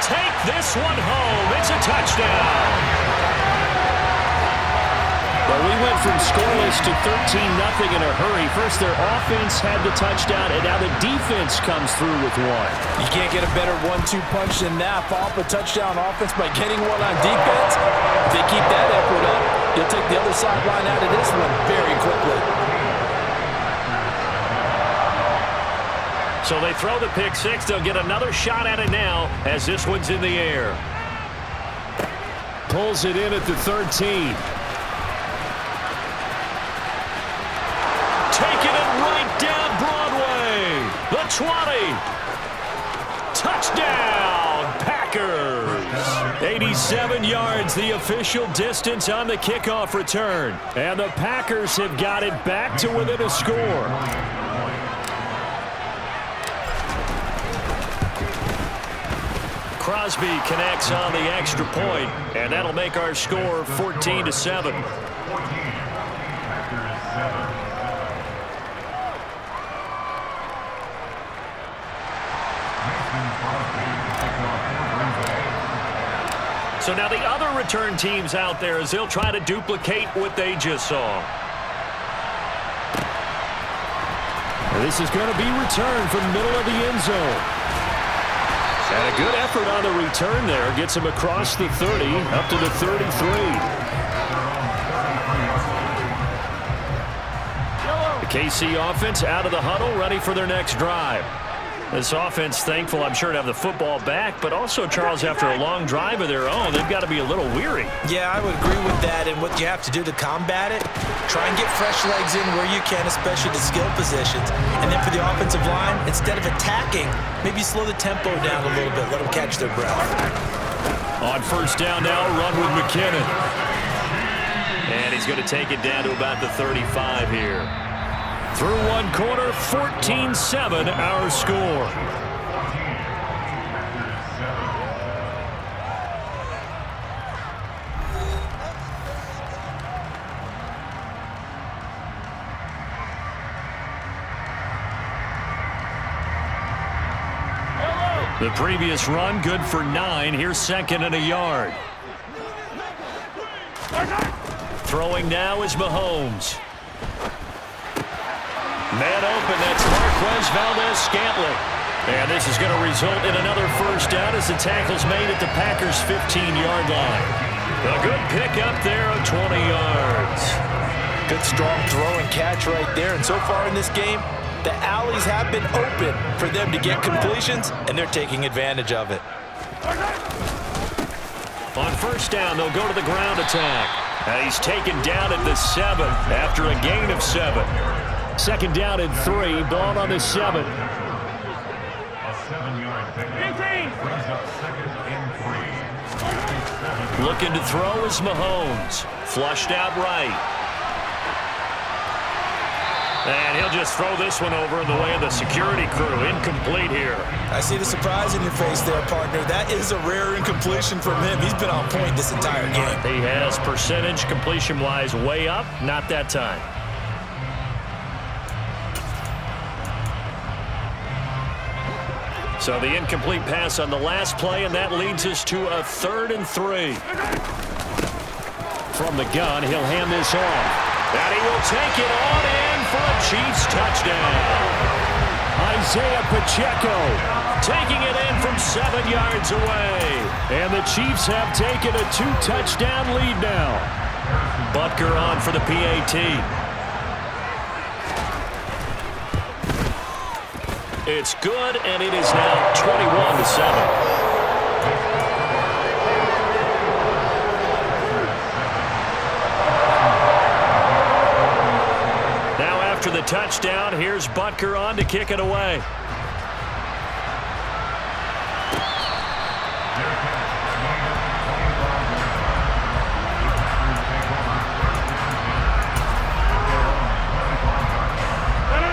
take this one home. It's a touchdown. Well, we went from scoreless to 13-0 in a hurry. First, their offense had the touchdown, and now the defense comes through with one. You can't get a better 1-2 punch than that. Follow up a touchdown offense by getting one on defense. If they keep that effort up, you'll take the other sideline out of this one very quickly. So they throw the pick six. They'll get another shot at it now as this one's in the air. Pulls it in at the 13. Taking it right down Broadway. The 20. Touchdown, Packers. 87 yards, the official distance on the kickoff return. And the Packers have got it back to within a score. Crosby connects on the extra point, and that'll make our score 14-7. So now the other return teams out there as they'll try to duplicate what they just saw. This is going to be returned from the middle of the end zone. And a good effort on the return there. Gets him across the 30, up to the 33. The KC offense out of the huddle, ready for their next drive. This offense thankful, I'm sure, to have the football back, but also, Charles, after a long drive of their own, they've got to be a little weary. Yeah, I would agree with that, and what you have to do to combat it, try and get fresh legs in where you can, especially the skill positions. And then for the offensive line, instead of attacking, maybe slow the tempo down a little bit, let them catch their breath. On first down now, run with McKinnon. And he's going to take it down to about the 35 here. Through one quarter, 14-7 our score. The previous run, good for 9. Here's second and a yard. Throwing now is Mahomes. Man open, that's Marquez Valdez-Scantling. And this is going to result in another first down as the tackle's made at the Packers' 15-yard line. A good pickup there of 20 yards. Good strong throw and catch right there. And so far in this game, the alleys have been open for them to get completions, and they're taking advantage of it. On first down, they'll go to the ground attack. And he's taken down at the 7 after a gain of 7. Second down and 3, ball on the 7. Looking to throw is Mahomes. Flushed out right. And he'll just throw this one over in the way of the security crew. Incomplete here. I see the surprise in your face there, partner. That is a rare incompletion from him. He's been on point this entire game. He has percentage completion-wise way up. Not that time. So the incomplete pass on the last play, and that leads us to a 3rd and 3. From the gun, he'll hand this off. And he will take it on in for a Chiefs touchdown. Isaiah Pacheco taking it in from 7 yards away. And the Chiefs have taken a 2-touchdown lead now. Butker on for the PAT. It's good, and it is now 21-7. After the touchdown, here's Butker on to kick it away.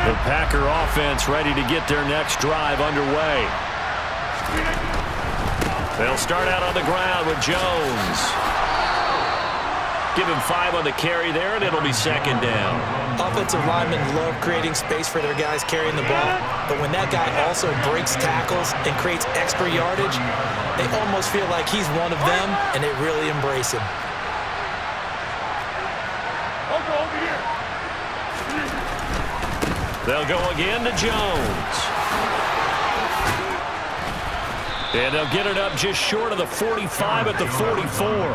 The Packer offense ready to get their next drive underway. They'll start out on the ground with Jones. Give him 5 on the carry there, and it'll be second down. Offensive linemen love creating space for their guys carrying the ball, but when that guy also breaks tackles and creates extra yardage, they almost feel like he's one of them, and they really embrace him. They'll go again to Jones. And they'll get it up just short of the 45 at the 44.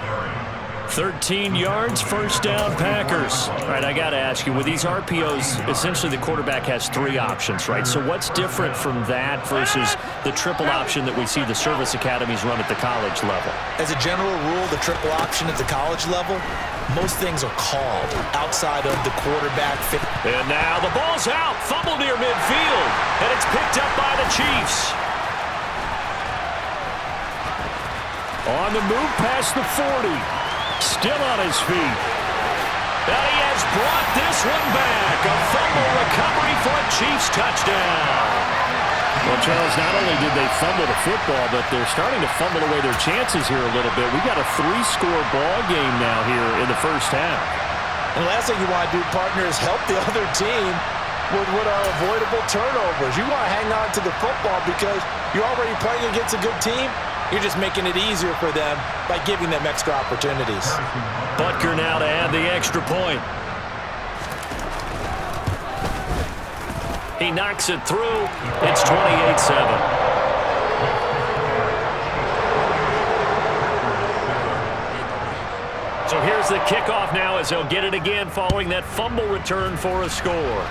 13 yards, first down, Packers. All right, I got to ask you, with these RPOs, essentially the quarterback has 3 options, right? So what's different from that versus the triple option that we see the service academies run at the college level? As a general rule, the triple option at the college level, most things are called outside of the quarterback. And now the ball's out, fumble near midfield, and it's picked up by the Chiefs. On the move past the 40. Still on his feet. And he has brought this one back. A fumble recovery for a Chiefs touchdown. Well, Charles, not only did they fumble the football, but they're starting to fumble away their chances here a little bit. We got a 3-score ball game now here in the first half. And the last thing you want to do, partner, is help the other team with what are avoidable turnovers. You want to hang on to the football because you're already playing against a good team. You're just making it easier for them by giving them extra opportunities. Butker now to add the extra point. He knocks it through. It's 28-7. So here's the kickoff now as they'll get it again following that fumble return for a score.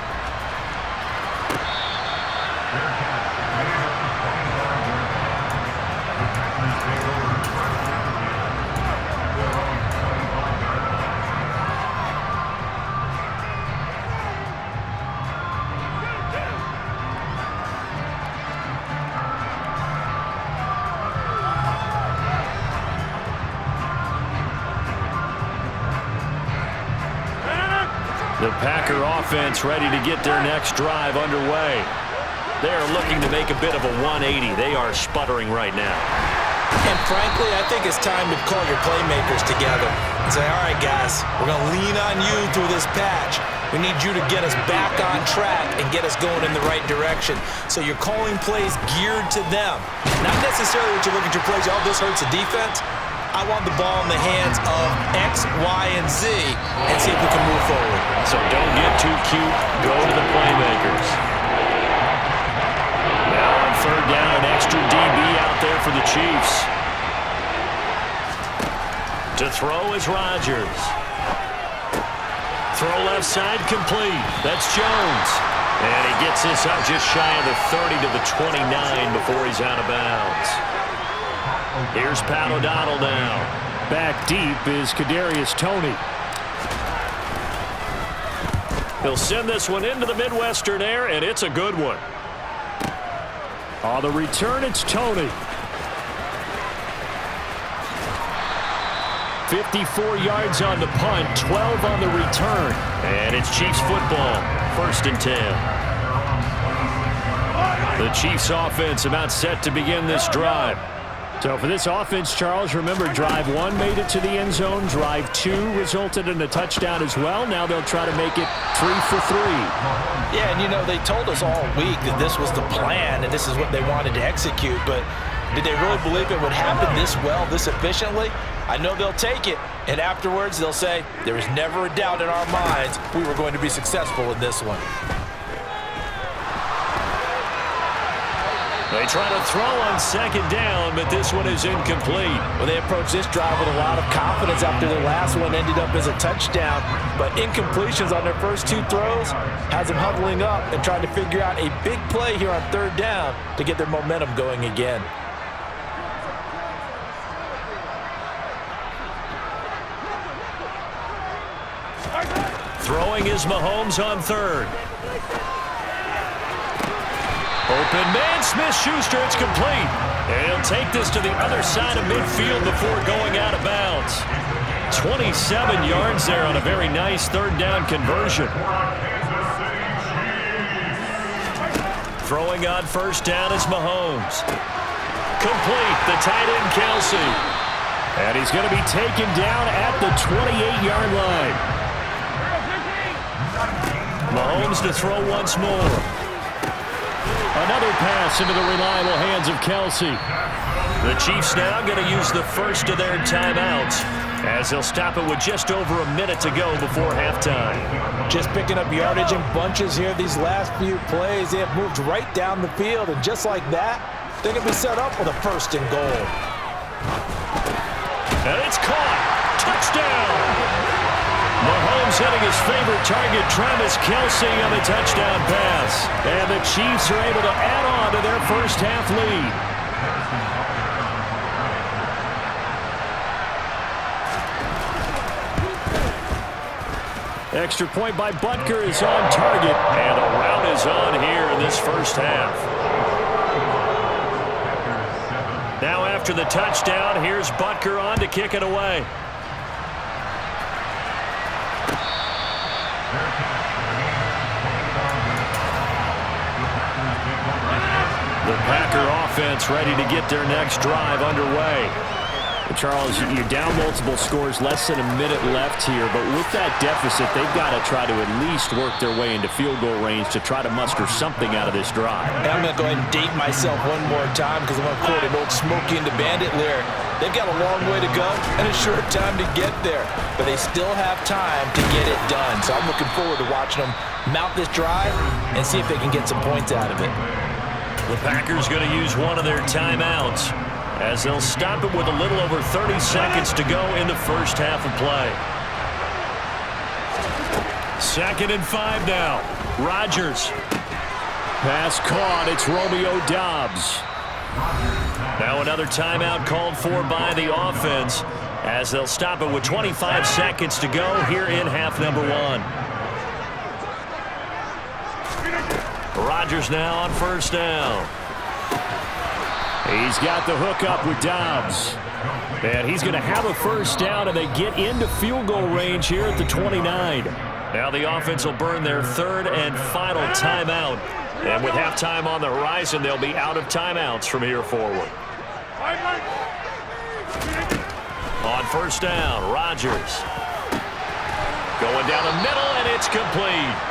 The Packer offense ready to get their next drive underway. They're looking to make a bit of a 180. They are sputtering right now. And frankly, I think it's time to call your playmakers together and say, all right, guys, we're going to lean on you through this patch. We need you to get us back on track and get us going in the right direction. So you're calling plays geared to them. Not necessarily what you look at your plays, oh, this hurts the defense. I want the ball in the hands of X, Y, and Z and see if we can move forward. So don't get too cute. Go to the playmakers. Now on third down, an extra DB out there for the Chiefs. To throw is Rodgers. Throw left side complete. That's Jones. And he gets this up just shy of the 30 to the 29 before he's out of bounds. Here's Pat O'Donnell now. Back deep is Kadarius Toney. He'll send this one into the Midwestern air, and it's a good one. On the return, it's Toney. 54 yards on the punt, 12 on the return. And it's Chiefs football, 1st and 10. The Chiefs offense about set to begin this drive. So for this offense, Charles, remember, drive 1 made it to the end zone. Drive 2 resulted in a touchdown as well. Now they'll try to make it 3 for 3. Yeah, and you know, they told us all week that this was the plan and this is what they wanted to execute, but did they really believe it would happen this well, this efficiently? I know they'll take it, and afterwards they'll say, there was never a doubt in our minds we were going to be successful in this one. They try to throw on second down, but this one is incomplete. Well, they approached this drive with a lot of confidence after their last one ended up as a touchdown. But incompletions on their first 2 throws has them huddling up and trying to figure out a big play here on third down to get their momentum going again. Throwing is Mahomes on third. Open man, Smith-Schuster, it's complete. And he'll take this to the other side of midfield before going out of bounds. 27 yards there on a very nice third down conversion. Throwing on first down is Mahomes. Complete, the tight end Kelsey. And he's going to be taken down at the 28-yard line. Mahomes to throw once more. Another pass into the reliable hands of Kelsey. The Chiefs now going to use the first of their timeouts as they'll stop it with just over a minute to go before halftime. Just picking up yardage in bunches here these last few plays. They have moved right down the field, and just like that, they're going to be set up with a first and goal. And it's caught. Touchdown. Mahomes hitting his favorite target, Travis Kelce, on the touchdown pass. And the Chiefs are able to add on to their first half lead. Extra point by Butker is on target. And a rout is on here in this first half. Now after the touchdown, here's Butker on to kick it away. The Packer offense ready to get their next drive underway. Charles, you're down multiple scores, less than a minute left here, but with that deficit, they've got to try to at least work their way into field goal range to try to muster something out of this drive. And I'm going to go ahead and date myself one more time because I'm going to quote an old Smokey and the Bandit lyric. They've got a long way to go and a short time to get there, but they still have time to get it done. So I'm looking forward to watching them mount this drive and see if they can get some points out of it. The Packers going to use one of their timeouts as they'll stop it with a little over 30 seconds to go in the first half of play. 2nd and 5 now. Rodgers. Pass caught. It's Romeo Doubs. Now another timeout called for by the offense as they'll stop it with 25 seconds to go here in half number 1. Rodgers now on first down. He's got the hook up with Doubs. And he's going to have a first down, and they get into field goal range here at the 29. Now the offense will burn their third and final timeout. And with halftime on the horizon, they'll be out of timeouts from here forward. On first down, Rodgers. Going down the middle, and it's complete.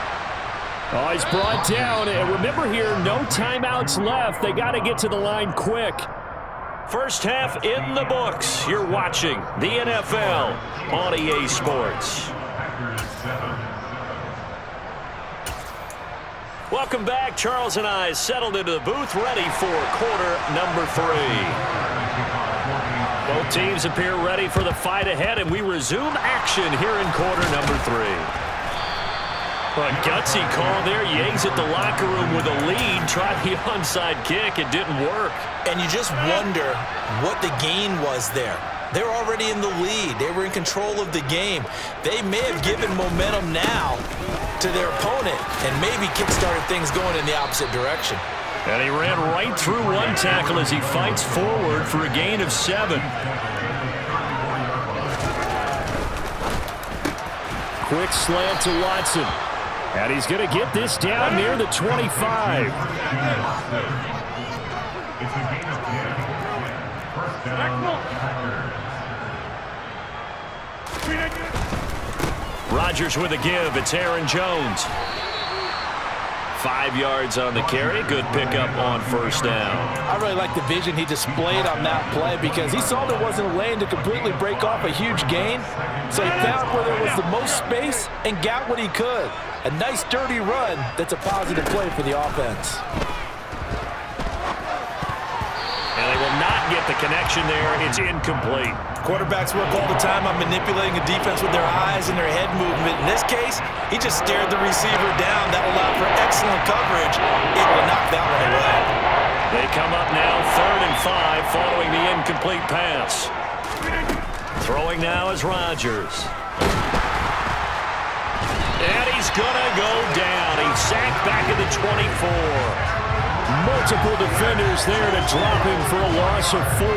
Oh, he's brought down. And remember here, no timeouts left. They got to get to the line quick. First half in the books. You're watching the NFL on EA Sports. Welcome back. Charles and I settled into the booth, ready for quarter number 3. Both teams appear ready for the fight ahead, and we resume action here in quarter number 3. A gutsy call there. Yanks at the locker room with a lead. Tried the onside kick. It didn't work. And you just wonder what the gain was there. They were already in the lead. They were in control of the game. They may have given momentum now to their opponent and maybe kick-started things going in the opposite direction. And he ran right through one tackle as he fights forward for a gain of 7. Quick slant to Watson. And he's going to get this down near the 25. Rodgers with a give. It's Aaron Jones. 5 yards on the carry. Good pickup on first down. I really like the vision he displayed on that play because he saw there wasn't a lane to completely break off a huge gain. So he found where there was the most space and got what he could. A nice, dirty run that's a positive play for the offense. And they will not get the connection there. It's incomplete. Quarterbacks work all the time on manipulating a defense with their eyes and their head movement. In this case, he just stared the receiver down. That allowed for excellent coverage. Able to knock that one away. They come up now 3rd and 5 following the incomplete pass. Throwing now is Rodgers. And he's going to go down. He's sacked back at the 24. Multiple defenders there to drop him for a loss of 4.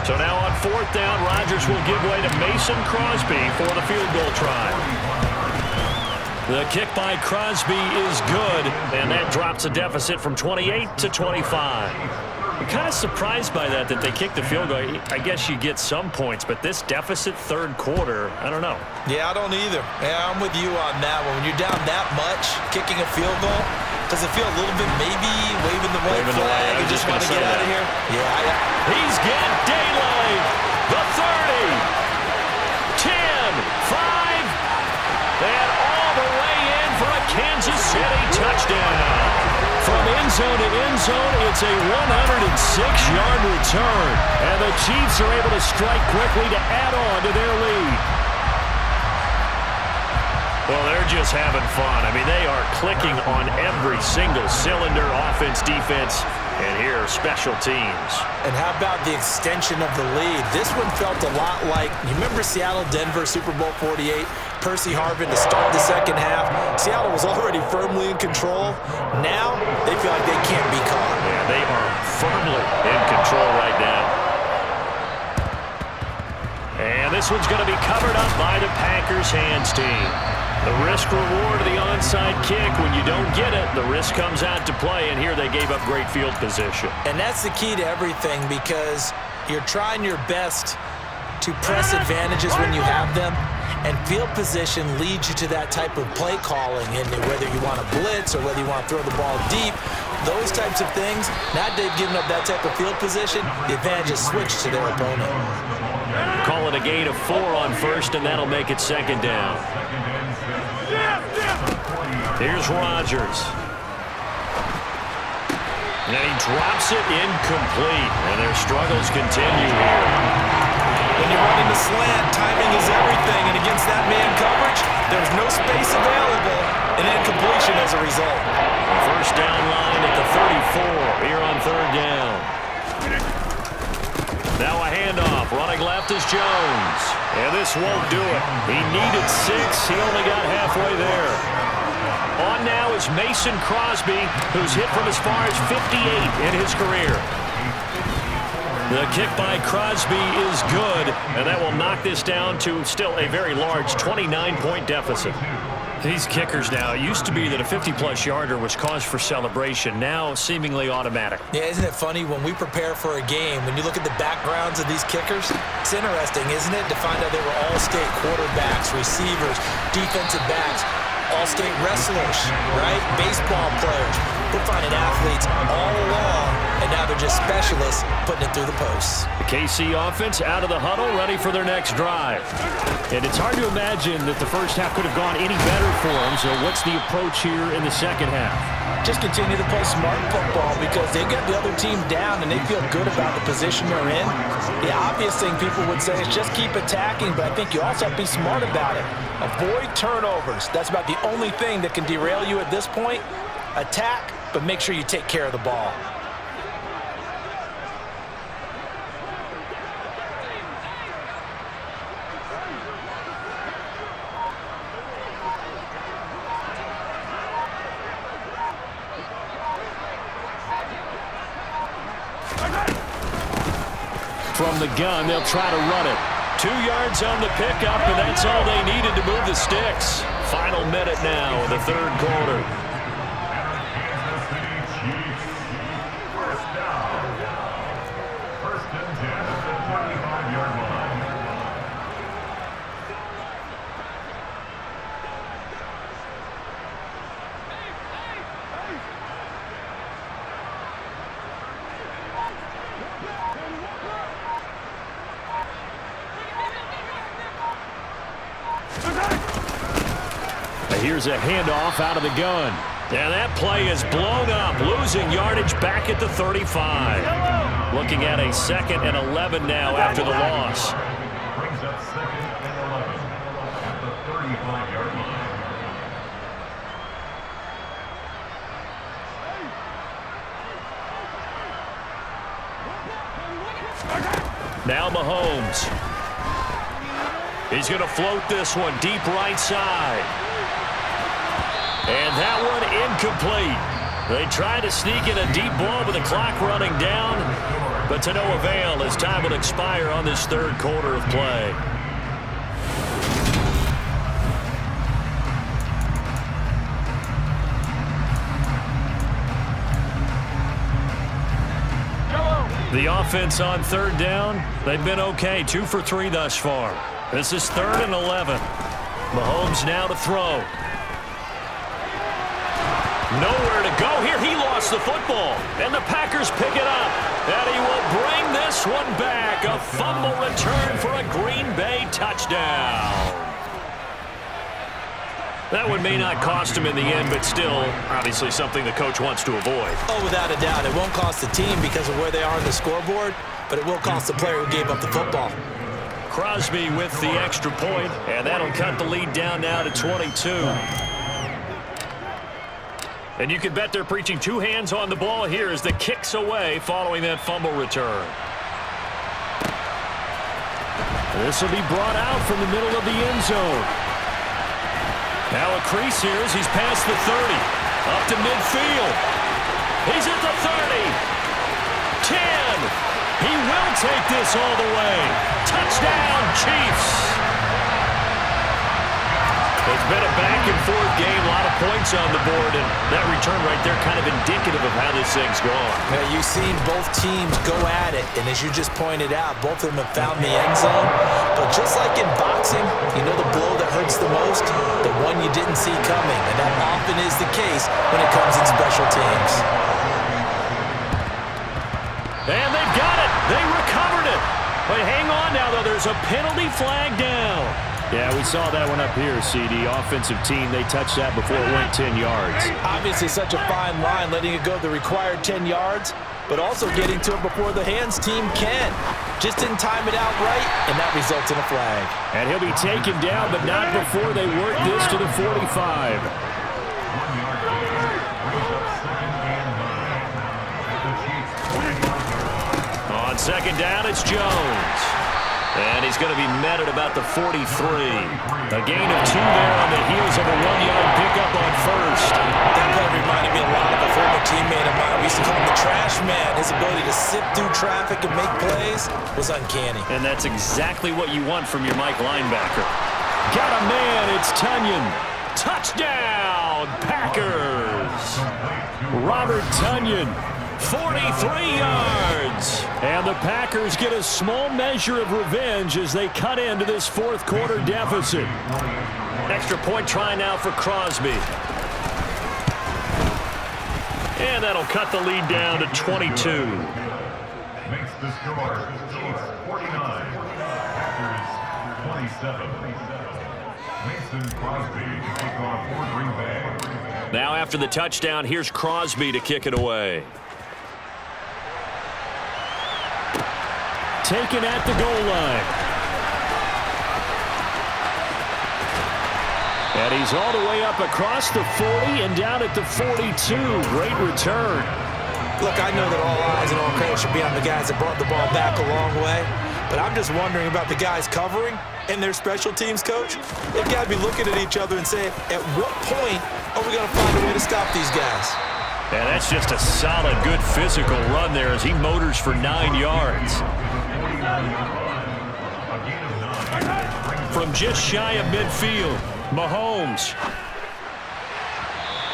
So now on 4th down, Rodgers will give way to Mason Crosby for the field goal try. The kick by Crosby is good, and that drops the deficit from 28 to 25. The kind of surprised by that they kicked the field goal. I guess you get some points, but this deficit third quarter, I don't know. Yeah, I don't either. Yeah, I'm with you on that one. When you're down that much, kicking a field goal, does it feel a little bit maybe waving the white flag and just want to get out of here? Yeah. He's got daylight. The 30. 10, 5, and all the way in for a Kansas City touchdown. From end zone to end zone, it's a 106-yard return. And the Chiefs are able to strike quickly to add on to their lead. Well, they're just having fun. I mean, they are clicking on every single cylinder, offense, defense, and here, special teams. And how about the extension of the lead? This one felt a lot like, you remember Seattle-Denver, Super Bowl 48? Percy Harvin to start the second half. Seattle was already firmly in control. Now, they feel like they can't be caught. Yeah, they are firmly in control right now. And this one's going to be covered up by the Packers hands team. The risk-reward of the onside kick, when you don't get it, the risk comes out to play, and here they gave up great field position. And that's the key to everything, because you're trying your best to press advantages when you have them, and field position leads you to that type of play calling, and whether you want to blitz or whether you want to throw the ball deep, those types of things, now they've given up that type of field position, the advantage is switched to their opponent. Call it a gain of 4 on first, and that'll make it second down. Here's Rodgers. And he drops it incomplete, and their struggles continue here. When you're running the slant, timing is everything, and against that man coverage, there's no space available, and incompletion as a result. First down line at the 34 here on third down. Now a handoff. Running left is Jones. And this won't do it. He needed 6. He only got halfway there. On now is Mason Crosby, who's hit from as far as 58 in his career. The kick by Crosby is good, and that will knock this down to still a very large 29-point deficit. These kickers now, it used to be that a 50-plus yarder was cause for celebration, now seemingly automatic. Yeah, isn't it funny when we prepare for a game, when you look at the backgrounds of these kickers, it's interesting, isn't it, to find out they were all-state quarterbacks, receivers, defensive backs, all-state wrestlers, right? Baseball players. We're finding athletes all along, and now they're just specialists putting it through the posts. The KC offense out of the huddle, ready for their next drive. And it's hard to imagine that the first half could have gone any better for them, so what's the approach here in the second half? Just continue to play smart football because they get the other team down and they feel good about the position they're in. The obvious thing people would say is just keep attacking, but I think you also have to be smart about it. Avoid turnovers. That's about the only thing that can derail you at this point. Attack, but make sure you take care of the ball. From the gun, they'll try to run it. 2 yards on the pickup, and that's all they needed to move the sticks. Final minute now of the third quarter. Here's a handoff out of the gun. And that play is blown up, losing yardage back at the 35. Looking at a 2nd and 11 now after the loss. Brings up 2nd and 11 at the 35-yard line. Now Mahomes. He's going to float this one deep right side. And that one incomplete. They try to sneak in a deep ball with the clock running down, but to no avail as time will expire on this third quarter of play. The offense on third down, they've been okay. 2 for 3 thus far. This is 3rd and 11. Mahomes now to throw. Nowhere to go here. He lost the football. And the Packers pick it up. And he will bring this one back. A fumble return for a Green Bay touchdown. That one may not cost him in the end, but still, obviously something the coach wants to avoid. Oh, without a doubt. It won't cost the team because of where they are on the scoreboard, but it will cost the player who gave up the football. Crosby with the extra point, and that'll cut the lead down now to 22. And you can bet they're preaching 2 hands on the ball here as the kick's away following that fumble return. This will be brought out from the middle of the end zone. Now a crease here as he's past the 30. Up to midfield. He's at the 30. 10. He will take this all the way. Touchdown, Chiefs. It's been a back-and-forth game, a lot of points on the board, and that return right there kind of indicative of how this thing's gone. Yeah, you've seen both teams go at it, and as you just pointed out, both of them have found the end zone. But just like in boxing, you know the blow that hurts the most? The one you didn't see coming, and that often is the case when it comes in special teams. And they've got it. They recovered it. But hang on now, though. There's a penalty flag down. Yeah, we saw that one up here, CD. Offensive team, they touched that before it went 10 yards. Obviously such a fine line, letting it go the required 10 yards, but also getting to it before the hands team can. Just didn't time it out right, and that results in a flag. And he'll be taken down, but not before they work this to the 45. On second down, it's Jones. And he's going to be met at about the 43. A gain of 2 there on the heels of a 1-yard pickup on first. That play reminded me a lot of a former teammate of mine. We used to call him the trash man. His ability to sift through traffic and make plays was uncanny. And that's exactly what you want from your Mike linebacker. Got a man, it's Tonyan. Touchdown, Packers! Robert Tonyan. 43 yards. And the Packers get a small measure of revenge as they cut into this fourth quarter deficit. Extra point try now for Crosby. And that'll cut the lead down to 22. Makes the score Chiefs 49, Packers 27. Mason Crosby to take off for Green Bay. Now after the touchdown, here's Crosby to kick it away. Taken at the goal line. And he's all the way up across the 40 and down at the 42. Great return. Look, I know that all eyes and all credit should be on the guys that brought the ball back a long way, but I'm just wondering about the guys covering and their special teams coach. They've got to be looking at each other and saying, at what point are we going to find a way to stop these guys? And that's just a solid, good physical run there as he motors for 9 yards. From just shy of midfield, Mahomes.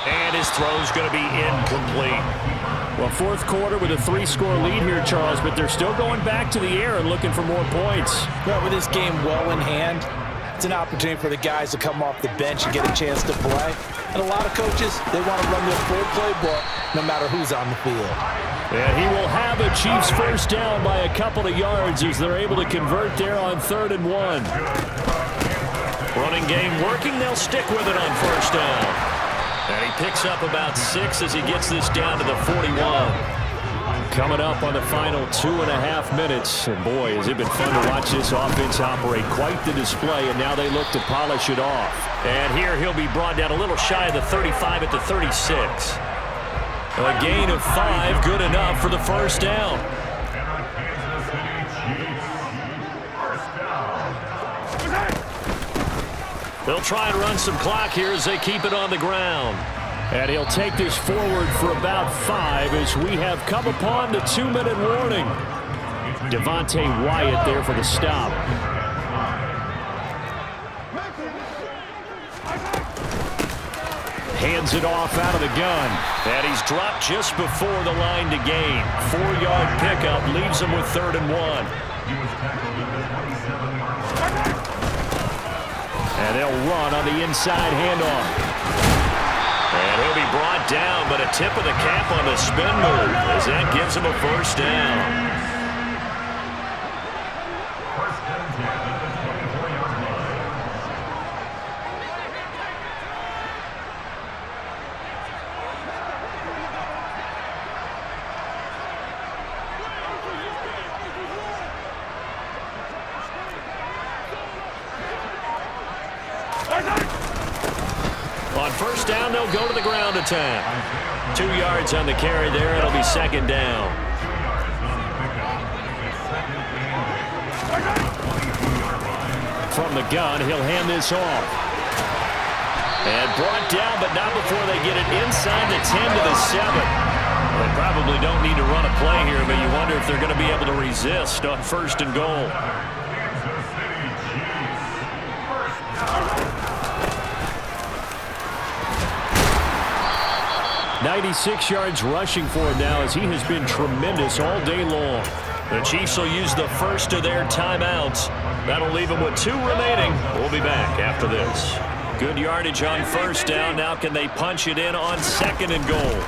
And his throw's going to be incomplete. Well, fourth quarter with a 3-score lead here, Charles, but they're still going back to the air and looking for more points. Well, with this game well in hand, it's an opportunity for the guys to come off the bench and get a chance to play. And a lot of coaches, they want to run their full playbook no matter who's on the field. And he will have a Chiefs first down by a couple of yards as they're able to convert there on 3rd and 1. Running game working. They'll stick with it on first down. And he picks up about 6 as he gets this down to the 41. Coming up on the final 2.5 minutes. And boy, has it been fun to watch this offense operate. Quite the display, and now they look to polish it off. And here he'll be brought down a little shy of the 35 at the 36. A gain of 5, good enough for the first down. They'll try and run some clock here as they keep it on the ground. And he'll take this forward for about 5 as we have come upon the 2-minute warning. Devontae Wyatt there for the stop. Hands it off out of the gun. And he's dropped just before the line to gain. 4-yard pickup leaves him with 3rd and 1. And they'll run on the inside handoff. And he'll be brought down, but a tip of the cap on the spin move as that gives him a 1st down. On 1st down, they'll go to the ground attack. 2 yards on the carry there. It'll be 2nd down. From the gun, he'll hand this off. And brought down, but not before they get it inside the 10 to the 7. They probably don't need to run a play here, but you wonder if they're going to be able to resist on 1st and goal. 96 yards rushing for him now as he has been tremendous all day long. The Chiefs will use the first of their timeouts. That'll leave them with 2 remaining. We'll be back after this. Good yardage on 1st down. Now can they punch it in on 2nd and goal?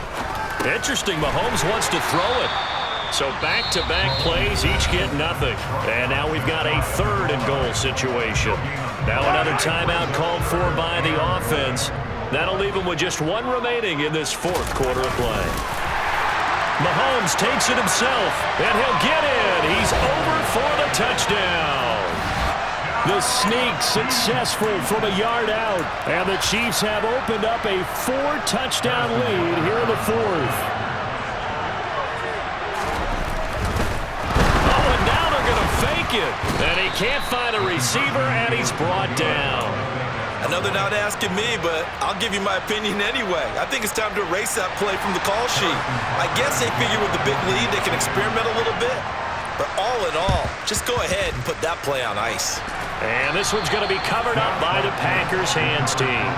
Interesting, Mahomes wants to throw it. So back-to-back plays, each get nothing. And now we've got a 3rd and goal situation. Now another timeout called for by the offense. That'll leave him with just 1 remaining in this 4th quarter of play. Mahomes takes it himself, and he'll get in. He's over for the touchdown. The sneak successful from a yard out. And the Chiefs have opened up a 4-touchdown lead here in the 4th. Oh, and now they're going to fake it. And he can't find a receiver, and he's brought down. Another not asking me, but I'll give you my opinion anyway. I think it's time to erase that play from the call sheet. I guess they figure with the big lead they can experiment a little bit. But all in all, just go ahead and put that play on ice. And this one's going to be covered up by the Packers hands team.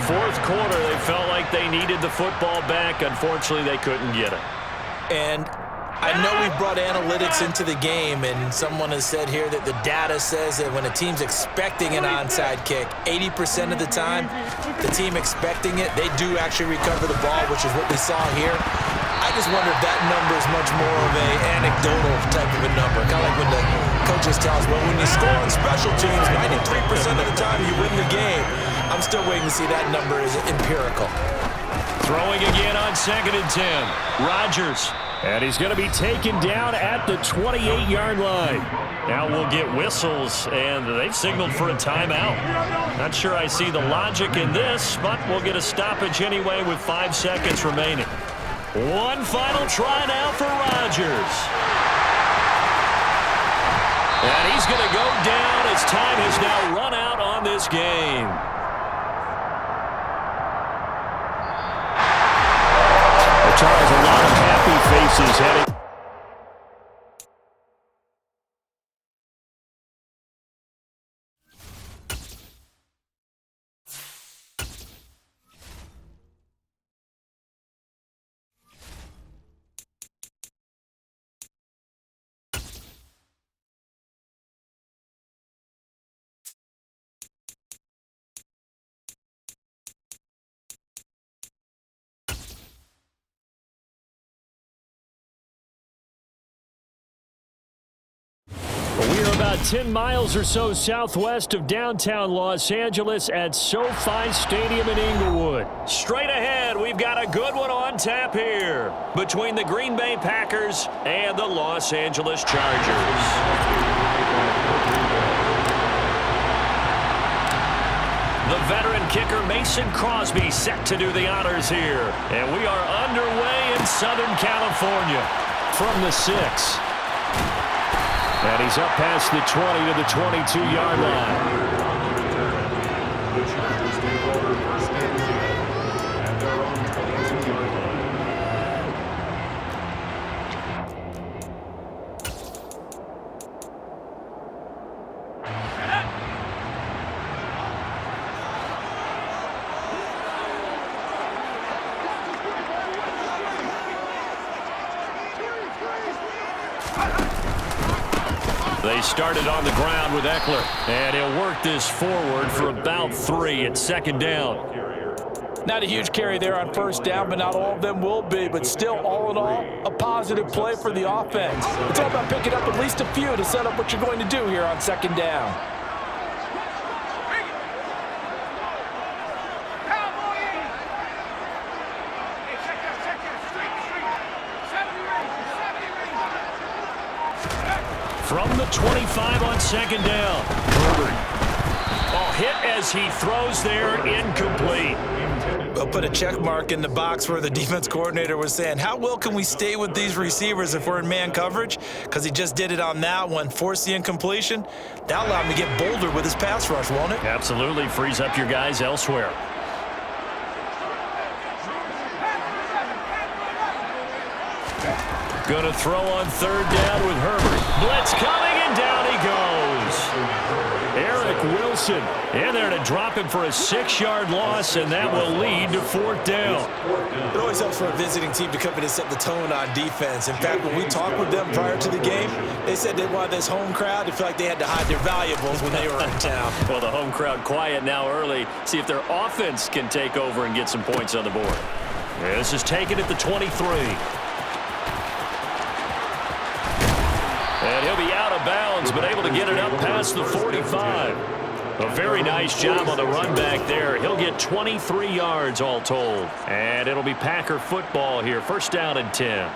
4th quarter, they felt like they needed the football back. Unfortunately, they couldn't get it. And I know we've brought analytics into the game, and someone has said here that the data says that when a team's expecting an onside kick, 80% of the time, the team expecting it, they do actually recover the ball, which is what we saw here. I just wonder if that number is much more of an anecdotal type of a number. Kind of like when the coaches tell us, well, when you score on special teams, 93% of the time you win the game. I'm still waiting to see that number is empirical. Throwing again on 2nd and 10. Rodgers. And he's going to be taken down at the 28-yard line. Now we'll get whistles, and they've signaled for a timeout. Not sure I see the logic in this, but we'll get a stoppage anyway with 5 seconds remaining. One final try now for Rodgers. And he's going to go down as time has now run out on this game. Charles, a lot of happy faces heading. We are about 10 miles or so southwest of downtown Los Angeles at SoFi Stadium in Inglewood. Straight ahead, we've got a good one on tap here between the Green Bay Packers and the Los Angeles Chargers. The veteran kicker Mason Crosby set to do the honors here. And we are underway in Southern California from the 6. And he's up past the 20 to the 22-yard line. They started on the ground with Eckler, and he'll work this forward for about 3 at second down. Not a huge carry there on first down, but not all of them will be. But still, all in all, a positive play for the offense. It's all about picking up at least a few to set up what you're going to do here on second down. From the 25 on second down. Herbert. Oh, hit as he throws there, incomplete. We'll put a check mark in the box where the defense coordinator was saying, how well can we stay with these receivers if we're in man coverage? Because he just did it on that one, forced the incompletion. That'll allow him to get bolder with his pass rush, won't it? Absolutely, frees up your guys elsewhere. Going to throw on third down with Herbert. Blitz coming, and down he goes. Eric Wilson in there to drop him for a 6-yard loss, and that will lead to fourth down. It always helps for a visiting team to come in and set the tone on defense. In fact, when we talked with them prior to the game, they said they wanted this home crowd to feel like they had to hide their valuables when they were in town. Well, the home crowd quiet now early. See if their offense can take over and get some points on the board. This is taken at the 23. And he'll be out of bounds, but able to get it up past the 45. A very nice job on the run back there. He'll get 23 yards all told. And it'll be Packer football here. First down and 10.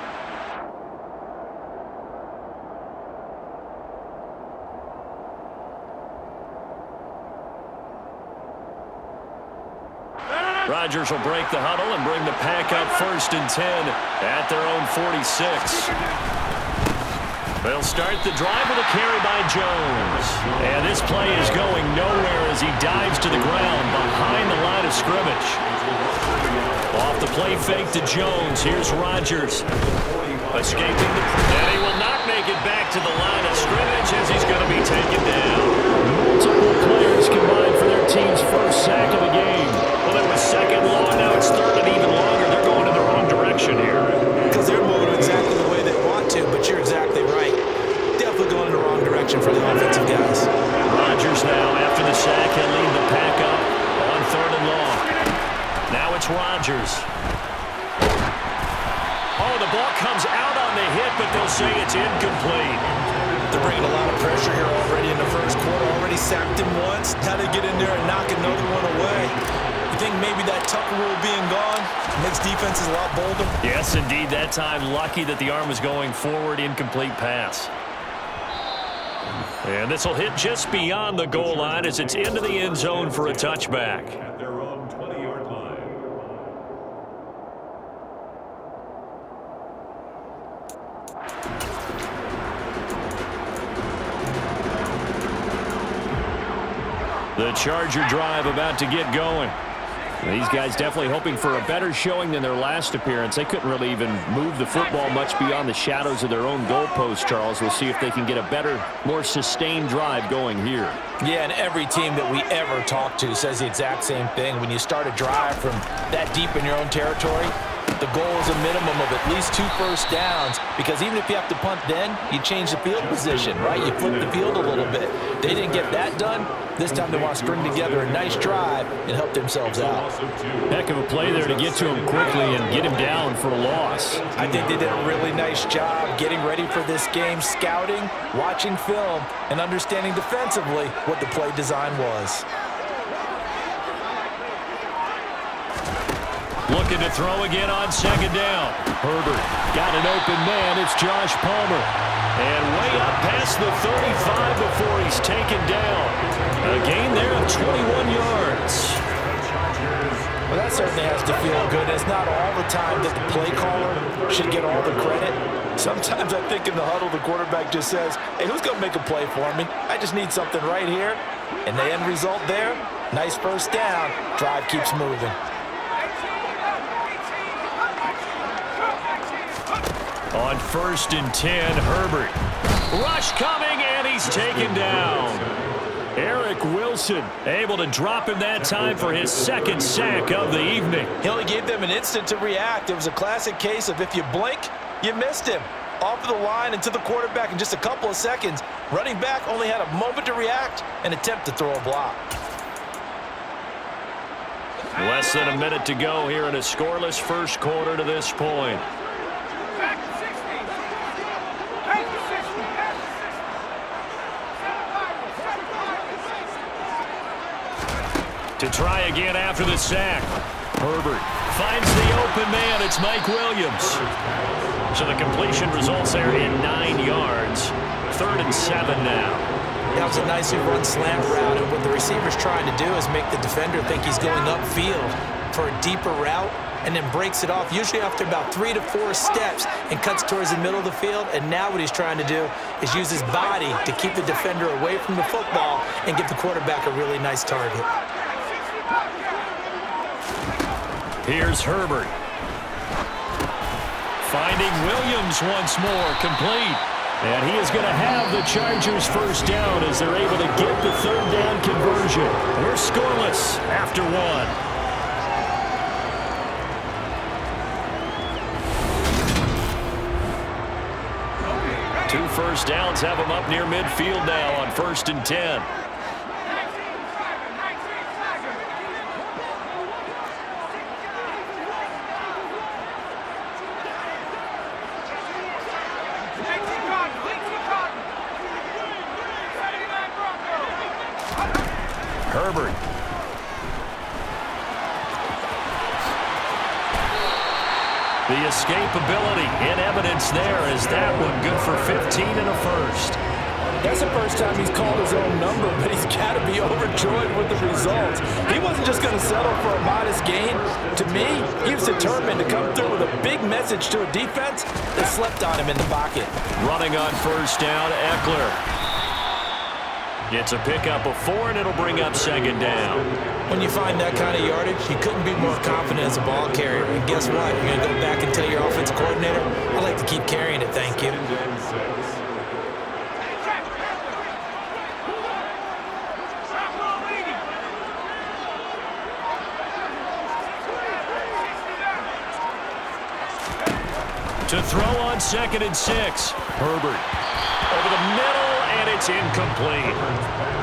Rodgers will break the huddle and bring the Pack up first and 10 at their own 46. They'll start the drive with a carry by Jones. And this play is going nowhere as he dives to the ground behind the line of scrimmage. Off the play fake to Jones. Here's Rodgers. Escaping the... And he will not make it back to the line of scrimmage as he's going to be taken down. Multiple players combined for their team's first sack of the game. Well, it was second long. Now it's third and even longer. They're going in the wrong direction here. Because they're moving exactly the way they want to, but you're exactly right. Definitely going in the wrong direction for the offensive guys. Rodgers now, after the sack, he'll lead the Pack up on third and long. Now it's Rodgers. Oh, the ball comes out on the hit, but they'll say it's incomplete. They're bringing a lot of pressure here already in the first quarter. Already sacked him once. Now they get in there and knock another one away. You think maybe that Tucker rule being gone makes defenses a lot bolder? Yes, indeed. That time, lucky that the arm was going forward. Incomplete pass. And this will hit just beyond the goal line as it's into the end zone for a touchback. At their own 20-yard line. The Charger drive about to get going. These guys definitely hoping for a better showing than their last appearance. They couldn't really even move the football much beyond the shadows of their own goalpost, Charles. We'll see if they can get a better, more sustained drive going here. Yeah, and every team that we ever talk to says the exact same thing. When you start a drive from that deep in your own territory, the goal is a minimum of at least 2 first downs, because even if you have to punt then, you change the field position, right? You flip the field a little bit. They didn't get that done. This time they want to string together a nice drive and help themselves out. Heck of a play there to get to him quickly and get him down for a loss. I think they did a really nice job getting ready for this game, scouting, watching film, and understanding defensively what the play design was. Looking to throw again on second down. Herbert got an open man. It's Josh Palmer. And way up past the 35 before he's taken down. A gain there of 21 yards. Well, that certainly has to feel good. It's not all the time that the play caller should get all the credit. Sometimes I think in the huddle, the quarterback just says, hey, who's going to make a play for me? I just need something right here. And the end result there, nice first down. Drive keeps moving. On first and 10, Herbert. Rush coming, and he's taken down. Eric Wilson able to drop him that time for his second sack of the evening. He only gave them an instant to react. It was a classic case of if you blink, you missed him. off of the line and to the quarterback in just a couple of seconds. Running back only had a moment to react and attempt to throw a block. Less than a minute to go here in a scoreless first quarter to this point. To try again after the sack. Herbert finds the open man. It's Mike Williams. So the completion results there in 9 yards. 3rd and 7 now. That was a nicely run slant route, and what the receiver's trying to do is make the defender think he's going upfield for a deeper route and then breaks it off, usually after about 3 to 4 steps, and cuts towards the middle of the field. And now what he's trying to do is use his body to keep the defender away from the football and give the quarterback a really nice target. Here's Herbert. Finding Williams once more, complete. And he is going to have the Chargers first down as they're able to get the 3rd down conversion. We're scoreless after 1. Two first downs have them up near midfield now on 1st and 10. Herbert. The escapability in evidence there as that one good for 15 and a first. That's the first time he's called his own number, but he's got to be overjoyed with the results. He wasn't just going to settle for a modest gain. To me, he was determined to come through with a big message to a defense that slept on him in the pocket. Running on first down, Eckler. Gets a pickup of 4, and it'll bring up 2nd down. When you find that kind of yardage, you couldn't be more confident as a ball carrier. And guess what? You're going to go back and tell your offensive coordinator, I like to keep carrying it, thank you. To throw on 2nd and 6. Herbert over the middle, and it's incomplete.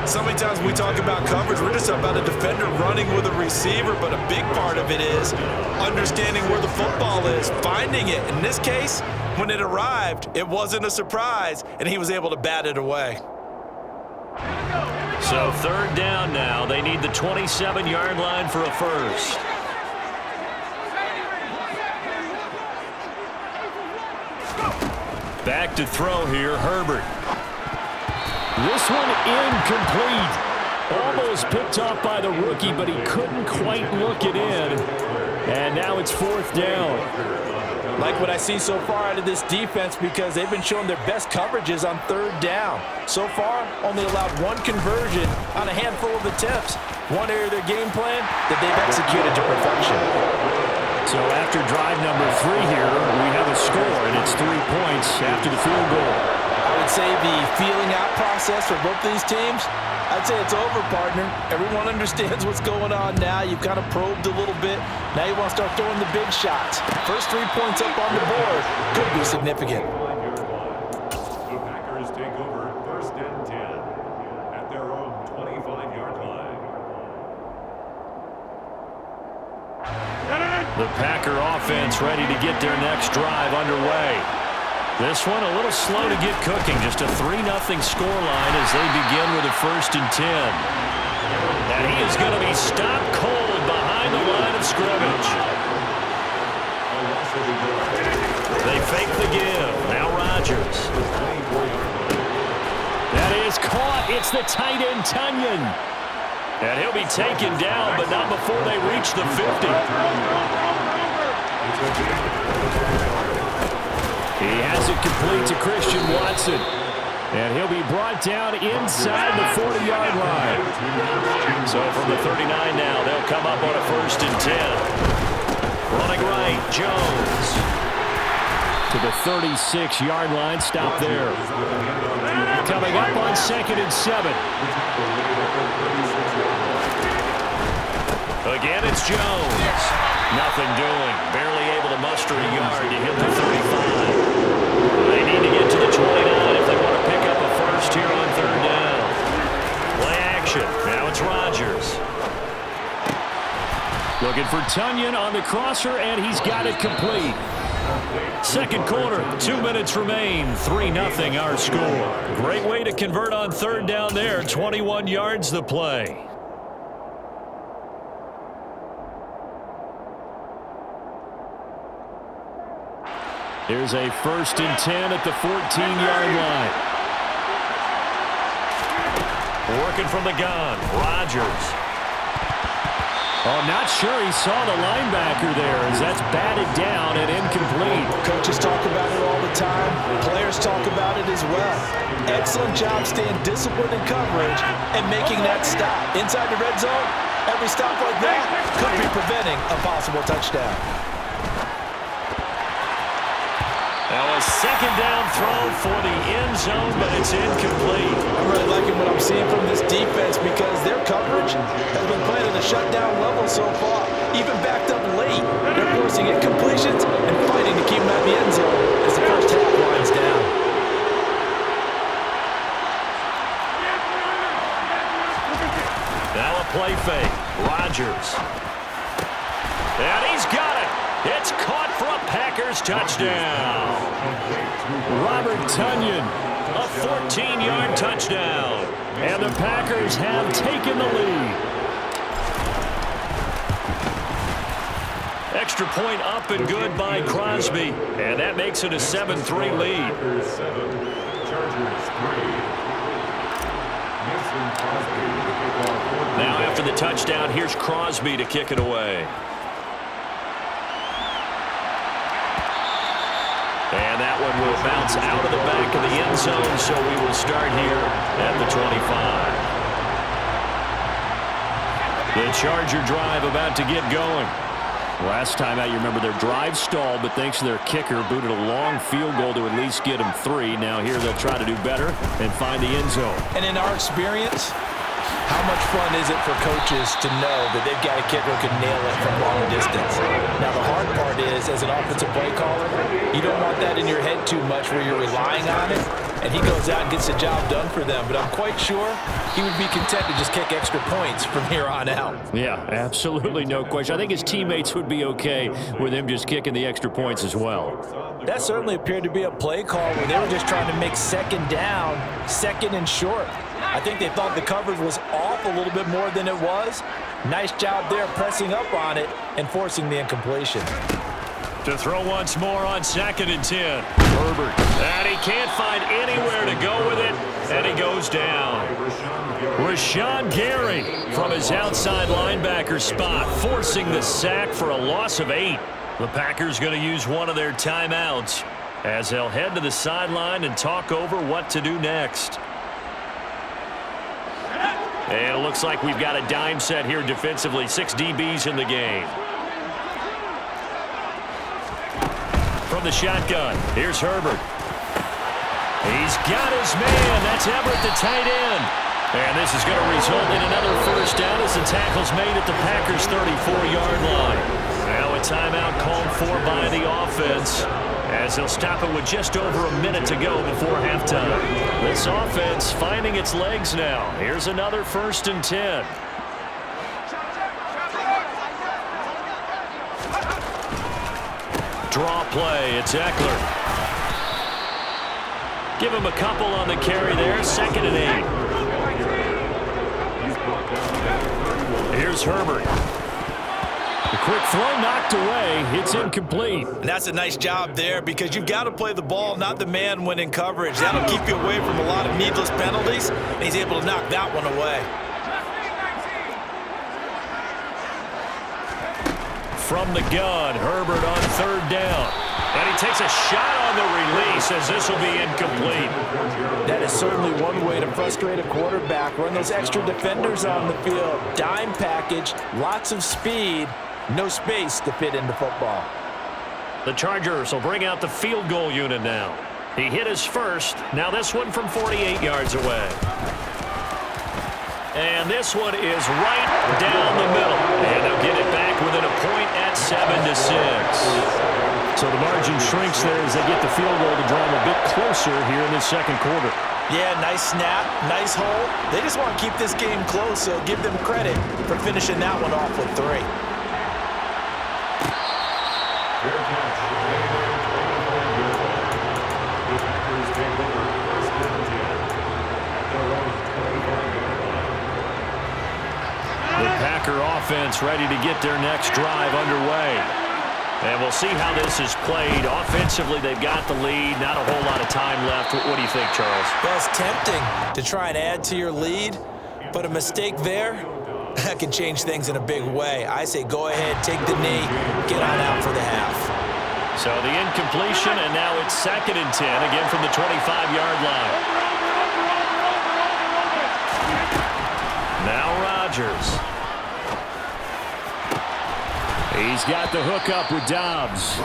So many times when we talk about coverage, we're just about a defender running with a receiver, but a big part of it is understanding where the football is, finding it. In this case, when it arrived, it wasn't a surprise, and he was able to bat it away. So 3rd down now. They need the 27-yard line for a first. Back to throw here, Herbert. This one incomplete. Almost picked off by the rookie, but he couldn't quite look it in. And now it's 4th down. Like what I see so far out of this defense because they've been showing their best coverages on 3rd down. So far, only allowed 1 conversion on a handful of attempts. One area of their game plan that they've executed to perfection. So after drive number 3 here, we have a score, and it's 3 points after the field goal. I would say the feeling out process for both these teams, I'd say it's over, partner. Everyone understands what's going on now. You've kind of probed a little bit. Now you want to start throwing the big shots. First 3 points up on the board could be significant. The Packers take over 1st and 10 at their own 25-yard line. The Packer offense ready to get their next drive underway. This one a little slow to get cooking. Just a 3-0 scoreline as they begin with a 1st and 10. And he is going to be stopped cold behind the line of scrimmage. They fake the give. Now Rodgers. That is caught. It's the tight end, Tunyon. And he'll be taken down, but not before they reach the 50. He has it complete to Christian Watson. And he'll be brought down inside the 40-yard line. So from the 39 now, they'll come up on a 1st and 10. Running right, Jones. To the 36-yard line, stop there. Coming up on 2nd and 7. Again, it's Jones. Nothing doing. Barely able to muster a yard to hit the 35. They need to get to the 29 if they want to pick up a first here on third down. Play action. Now it's Rodgers. Looking for Tunyon on the crosser, and he's got it complete. Second quarter, 2 minutes remain. 3-0 our score. Great way to convert on third down there. 21 yards the play. Here's a 1st and 10 at the 14-yard line. Working from the gun, Rodgers. Oh, not sure he saw the linebacker there as that's batted down and incomplete. Coaches talk about it all the time. Players talk about it as well. Excellent job staying disciplined in coverage and making that stop. Inside the red zone, every stop like that could be preventing a possible touchdown. Now a second down throw for the end zone, but it's incomplete. I'm really liking what I'm seeing from this defense because their coverage has been playing at a shutdown level so far. Even backed up late, they're forcing incompletions and fighting to keep them out of the end zone as the first half winds down. Now a play fake. Rodgers. And he's got it. It's caught for a Packers touchdown. Robert Tunyon, a 14-yard touchdown. And the Packers have taken the lead. Extra point up and good by Crosby. And that makes it a 7-3 lead. Packers 7, Chargers 3. Now after the touchdown, here's Crosby to kick it away. And that one will bounce out of the back of the end zone, so we will start here at the 25. The Charger drive about to get going. Last time out, you remember their drive stalled, but thanks to their kicker, booted a long field goal to at least get them 3. Now here they'll try to do better and find the end zone. And in our experience, how much fun is it for coaches to know that they've got a kicker who can nail it from long distance? Now, the hard part is, as an offensive play caller, you don't want that in your head too much where you're relying on it, and he goes out and gets the job done for them. But I'm quite sure he would be content to just kick extra points from here on out. Yeah, absolutely no question. I think his teammates would be okay with him just kicking the extra points as well. That certainly appeared to be a play call where they were just trying to make second down, second and short. I think they thought the coverage was off a little bit more than it was. Nice job there pressing up on it and forcing the incompletion. To throw once more on 2nd and 10. Herbert. And he can't find anywhere to go with it, and he goes down. Rashawn Gary from his outside linebacker spot, forcing the sack for a loss of 8. The Packers going to use one of their timeouts as they'll head to the sideline and talk over what to do next. And it looks like we've got a dime set here defensively. 6 DBs in the game. From the shotgun, here's Herbert. He's got his man. That's Everett, the tight end. And this is going to result in another first down as the tackle's made at the Packers' 34-yard line. Now a timeout called for by the offense as they'll stop it with just over a minute to go before halftime. This offense finding its legs now. Here's another 1st and 10. Draw play, it's Eckler. Give him a couple on the carry there, 2nd and 8. Here's Herbert. The quick throw knocked away. It's incomplete. And that's a nice job there because you've got to play the ball, not the man when in coverage. That'll keep you away from a lot of needless penalties, and he's able to knock that one away. From the gun, Herbert on 3rd down. And he takes a shot on the release as this will be incomplete. That is certainly one way to frustrate a quarterback. Run those extra defenders on the field. Dime package, lots of speed, no space to fit into football. The Chargers will bring out the field goal unit now. He hit his first. Now this one from 48 yards away. And this one is right down the middle. And they'll get it back within a point at 7-6. So the margin shrinks there as they get the field goal to draw them a bit closer here in this second quarter. Yeah, nice snap, nice hole. They just want to keep this game close, so give them credit for finishing that one off with 3. The Packer offense ready to get their next drive underway. And we'll see how this is played. Offensively, they've got the lead. Not a whole lot of time left. What do you think, Charles? Well, it's tempting to try and add to your lead, but a mistake there, that can change things in a big way. I say go ahead, take the knee, get on out for the half. So the incompletion, and now it's 2nd and 10, again from the 25-yard line. Now Rodgers. He's got the hook up with Dobbs.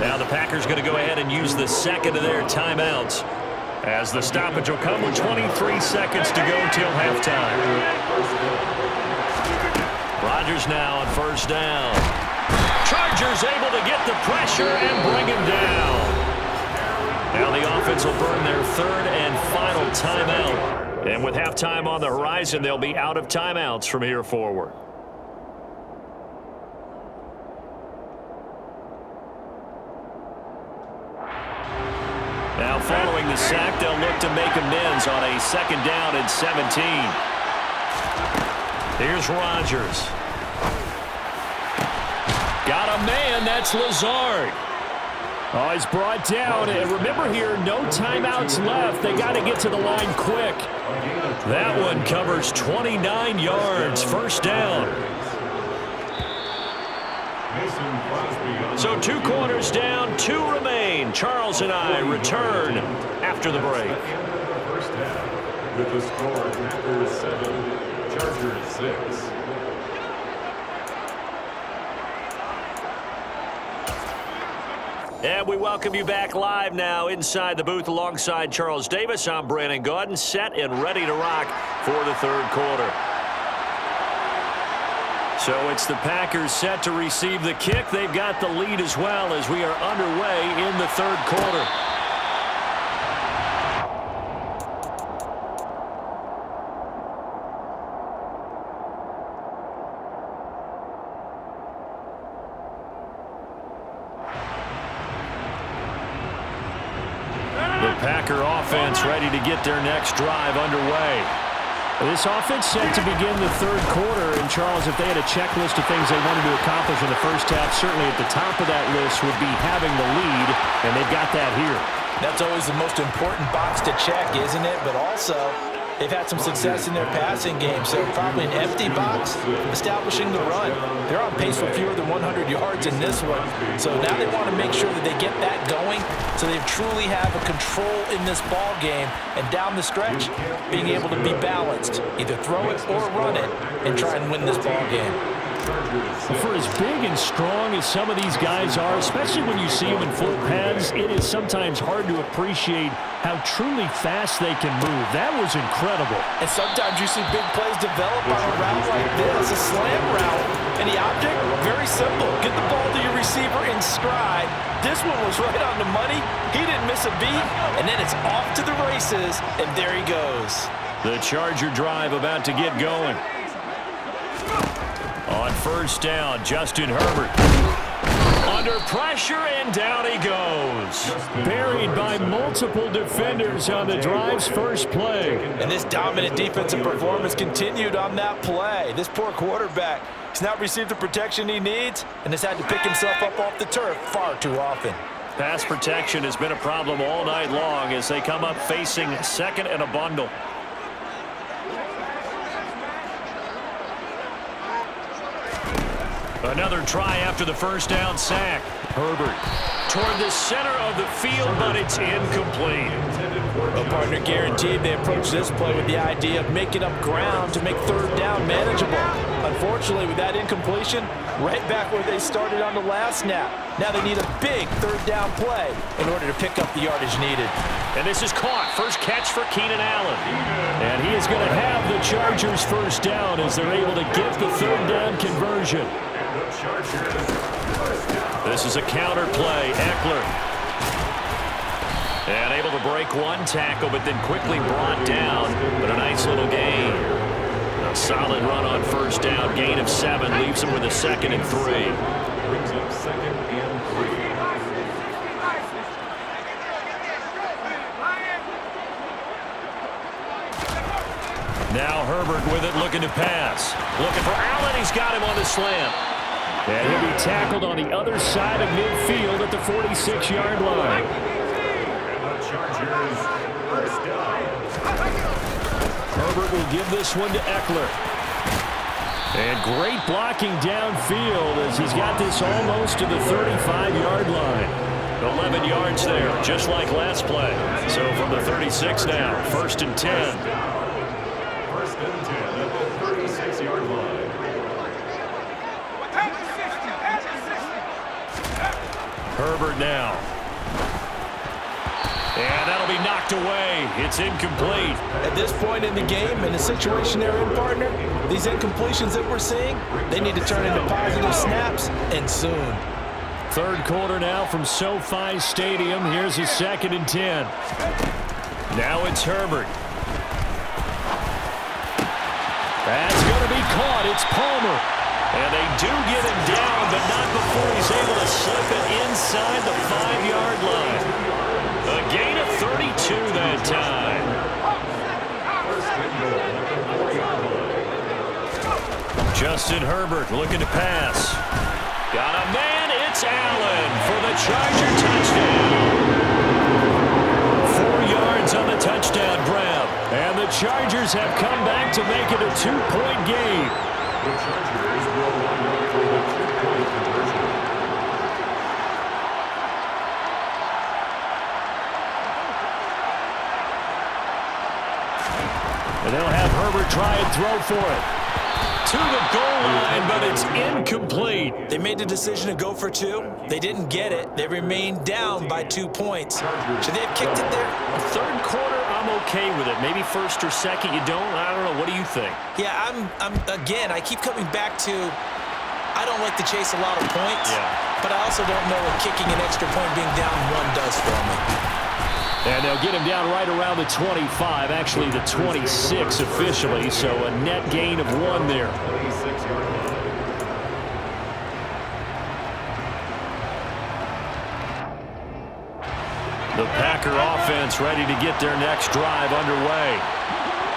Now the Packers going to go ahead and use the second of their timeouts as the stoppage will come with 23 seconds to go till halftime. Rodgers now on 1st down. Chargers able to get the pressure and bring him down. Now the offense will burn their 3rd and final timeout. And with halftime on the horizon, they'll be out of timeouts from here forward. Now following the sack, they'll look to make amends on a 2nd down and 17. Here's Rodgers. Got a man, that's Lazard. Oh, he's brought down. And remember here, no timeouts left. They got to get to the line quick. That one covers 29 yards. 1st down. So 2 quarters down, 2 remain. Charles and I return after the break. With the score, Packers 7, Chargers 6. And we welcome you back live now inside the booth alongside Charles Davis. I'm Brandon Gaudin, set and ready to rock for the 3rd quarter. So it's the Packers set to receive the kick. They've got the lead as well as we are underway in the 3rd quarter. The Packer offense ready to get their next drive underway. This offense set to begin the 3rd quarter. And, Charles, if they had a checklist of things they wanted to accomplish in the first half, certainly at the top of that list would be having the lead, and they've got that here. That's always the most important box to check, isn't it? But also, they've had some success in their passing game, so probably an empty box establishing the run. They're on pace for fewer than 100 yards in this one. So now they want to make sure that they get that going so they truly have a control in this ball game, and down the stretch, being able to be balanced, either throw it or run it, and try and win this ball game. For as big and strong as some of these guys are, especially when you see them in full pads, it is sometimes hard to appreciate how truly fast they can move. That was incredible. And sometimes you see big plays develop on a route like this, a slam route. And the object, very simple. Get the ball to your receiver in stride. This one was right on the money. He didn't miss a beat. And then it's off to the races, and there he goes. The Charger drive about to get going. On 1st down, Justin Herbert. Under pressure, and down he goes. Buried by multiple defenders on the drive's first play. And this dominant defensive performance continued on that play. This poor quarterback, he's not received the protection he needs and has had to pick himself up off the turf far too often. Pass protection has been a problem all night long as they come up facing 2nd and a bundle. Another try after the 1st down sack. Herbert toward the center of the field, but it's incomplete. Well, partner guaranteed they approach this play with the idea of making up ground to make 3rd down manageable. Unfortunately, with that incompletion, right back where they started on the last snap. Now they need a big 3rd down play in order to pick up the yardage needed. And this is caught. First catch for Keenan Allen. And he is going to have the Chargers 1st down as they're able to get the 3rd down conversion. The Chargers This is a counter play. Eckler. And able to break one tackle, but then quickly brought down. But a nice little gain. A solid run on first down. Gain of 7 leaves him with a 2nd and 3. Brings up 2nd and 3. Now Herbert with it, looking to pass. Looking for Allen. He's got him on the slant. And he'll be tackled on the other side of midfield at the 46-yard line. And the Chargers first down. Herbert will give this one to Eckler. And great blocking downfield as he's got this almost to the 35-yard line. 11 yards there, just like last play. So from the 36 now, 1st and 10. First and 10 at the 36-yard line. Herbert now. And that'll be knocked away. It's incomplete. At this point in the game, in the situation they're in, partner, these incompletions that we're seeing, they need to turn into positive snaps, and soon. 3rd quarter now from SoFi Stadium. Here's a 2nd and 10. Now it's Herbert. That's going to be caught. It's Palmer. And they do get him down, but not before he's able to slip it inside the 5-yard line. A gain of 32 that time. Justin Herbert looking to pass. Got a man. It's Allen for the Charger touchdown. 4 yards on the touchdown grab. And the Chargers have come back to make it a 2-point game. The Chargers will line up for the 2-point conversion. And they'll have Herbert try and throw for it. To the goal line, but it's incomplete. They made the decision to go for 2. They didn't get it. They remained down by 2 points. Should they have kicked it there? 3rd quarter, I'm okay with it. Maybe 1st or 2nd, you don't. I don't know. What do you think? Yeah, again, I keep coming back to I don't like to chase a lot of points, but I also don't know what kicking an extra point being down 1 does for me. And they'll get him down right around the 25, actually the 26 officially, so a net gain of 1 there. 26-yard line. The Packer offense ready to get their next drive underway.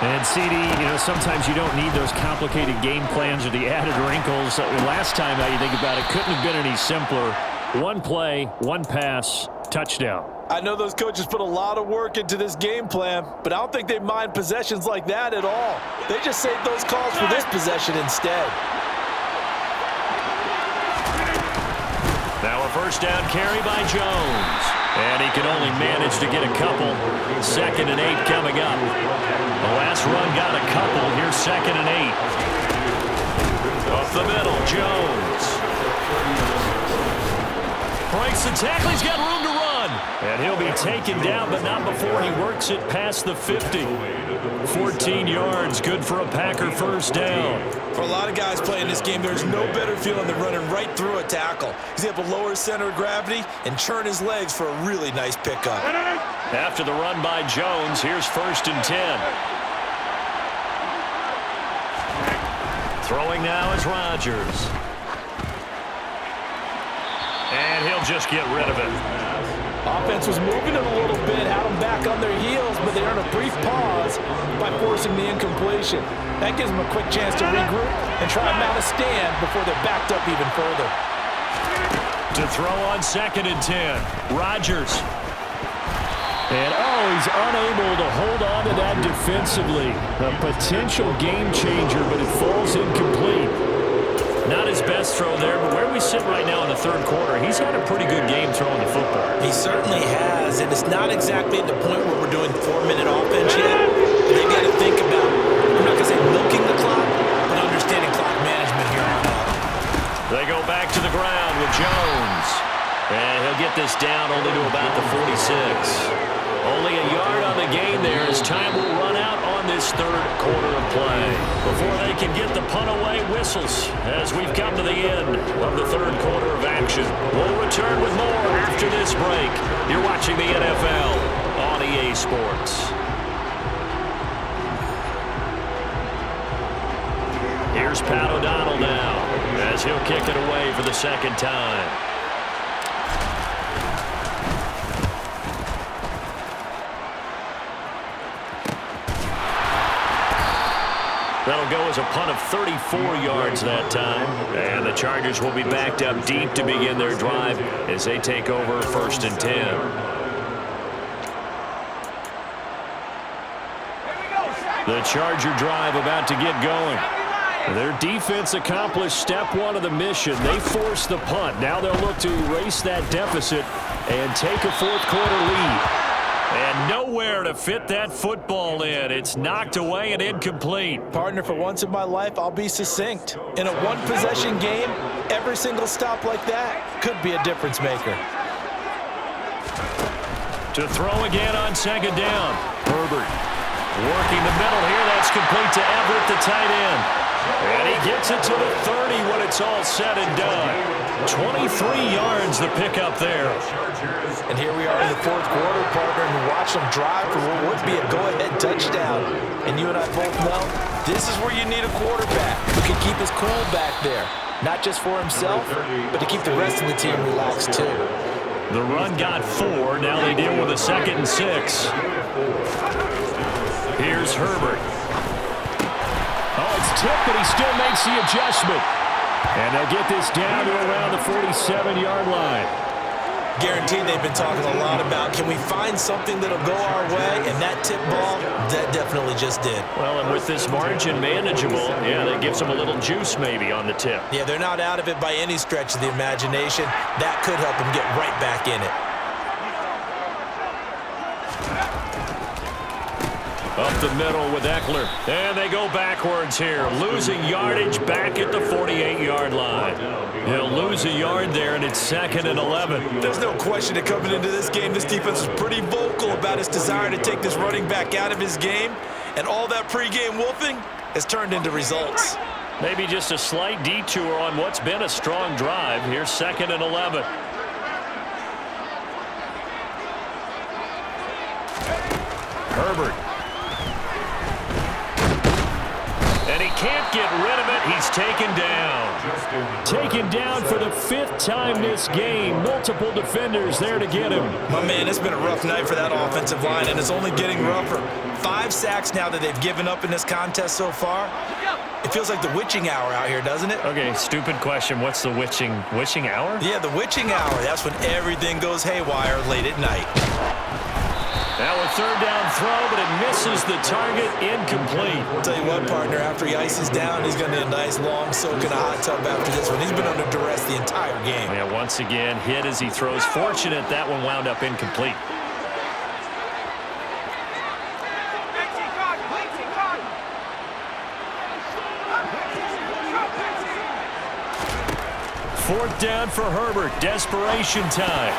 And CD, sometimes you don't need those complicated game plans or the added wrinkles. Last time, now you think about it, couldn't have been any simpler. 1 play, 1 pass, touchdown. I know those coaches put a lot of work into this game plan, but I don't think they mind possessions like that at all. They just saved those calls for this possession instead. Now a 1st down carry by Jones. And he can only manage to get a couple. 2nd and 8 coming up. The last run got a couple. Here's 2nd and 8. Up the middle, Jones. Breaks the tackle. He's got room to run. And he'll be taken down, but not before he works it past the 50. 14 yards, good for a Packer 1st down. For a lot of guys playing this game, there's no better feeling than running right through a tackle. He's able to lower his center of gravity and churn his legs for a really nice pickup. After the run by Jones, here's 1st and 10. Throwing now is Rodgers. And he'll just get rid of it. Offense was moving it a little bit, had them back on their heels, but they earned a brief pause by forcing the incompletion. That gives them a quick chance to regroup and try to mount a stand before they're backed up even further. To throw on 2nd and 10, Rodgers. And, he's unable to hold on to that defensively. A potential game changer, but it falls incomplete. Not his best throw there, but where we sit right now in the 3rd quarter, he's had a pretty good game throwing the football. He certainly has, and it's not exactly at the point where we're doing 4-minute offense yet. But they've got to think about, I'm not going to say milking the clock, but understanding clock management here on out. They go back to the ground with Jones. And he'll get this down only to about the 46. Only a yard on the gain there as time will run out on this third quarter of play. Before they can get the punt away, whistles as we've come to the end of the third quarter of action. We'll return with more after this break. You're watching the NFL on EA Sports. Here's Pat O'Donnell now as he'll kick it away for the second time. That'll go as a punt of 34 yards that time. And the Chargers will be backed up deep to begin their drive as they take over 1st and 10. The Charger drive about to get going. Their defense accomplished step one of the mission. They forced the punt. Now they'll look to erase that deficit and take a fourth quarter lead. And nowhere to fit that football in. It's knocked away and incomplete. Partner, for once in my life, I'll be succinct. In a one-possession game, every single stop like that could be a difference maker. To throw again on second down. Herbert working the middle here. That's complete to Everett, the tight end. And he gets it to the 30 when it's all said and done. 23 yards the pickup there. And here we are in the fourth quarter, partner, and watch them drive for what would be a go-ahead touchdown. And you and I both know this is where you need a quarterback who can keep his cool back there. Not just for himself, but to keep the rest of the team relaxed too. The run got 4. Now they deal with a 2nd and 6. Here's Herbert. Oh, it's tipped, but he still makes the adjustment. And they'll get this down to around the 47-yard line. Guaranteed they've been talking a lot about, can we find something that'll go our way? And that tip ball, that definitely just did. Well, and with this margin manageable, yeah, that gives them a little juice maybe on the tip. Yeah, they're not out of it by any stretch of the imagination. That could help them get right back in it. Up the middle with Eckler. And they go backwards here. Losing yardage back at the 48-yard line. He'll lose a yard there, and it's 2nd and 11. There's no question that coming into this game, this defense was pretty vocal about his desire to take this running back out of his game. And all that pregame wolfing has turned into results. Maybe just a slight detour on what's been a strong drive. Here's 2nd and 11. Herbert. And he can't get rid of it. He's taken down. Taken down for the 5th time this game. Multiple defenders there to get him. My man, it's been a rough night for that offensive line, and it's only getting rougher. 5 sacks now that they've given up in this contest so far. It feels like the witching hour out here, doesn't it? Okay, stupid question. What's the witching hour? Yeah, the witching hour. That's when everything goes haywire late at night. Now a 3rd down throw, but it misses the target, incomplete. I'll tell you what, partner, after he ices down, he's going to need a nice long soak in a hot tub after this one. He's been under duress the entire game. Yeah, once again, hit as he throws. Fortunate that one wound up incomplete. Fourth down for Herbert. Desperation time.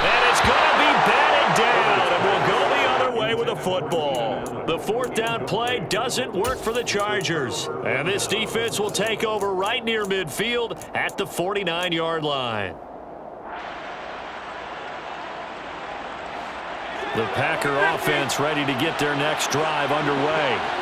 And it's going to be batted down, and we'll go the other way with a football. The 4th down play doesn't work for the Chargers. And this defense will take over right near midfield at the 49-yard line. The Packer offense ready to get their next drive underway.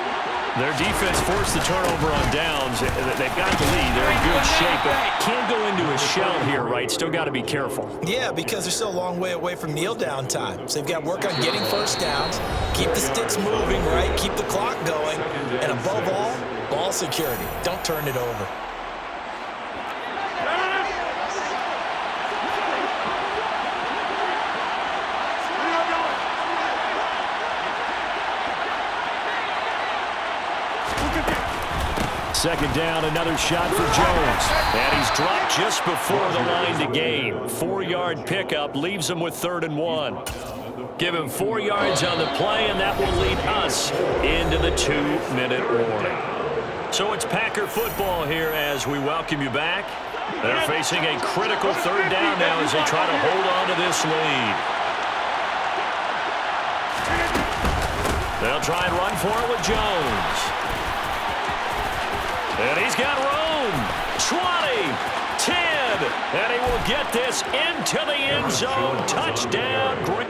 Their defense forced the turnover on downs. They've got the lead. They're in good shape, but can't go into a shell here, right? Still got to be careful. Yeah, because they're still a long way away from kneel down time. So they've got to work on getting first downs, keep the sticks moving, right? Keep the clock going. And above all, ball security. Don't turn it over. Second down, another shot for Jones. And he's dropped just before the line to gain. 4-yard pickup leaves him with 3rd and 1. Give him 4 yards on the play, and that will lead us into the 2-minute warning. So it's Packer football here as we welcome you back. They're facing a critical 3rd down now as they try to hold on to this lead. They'll try and run for it with Jones. And he's got room. 20, 10, and he will get this into the end zone. Touchdown. Great.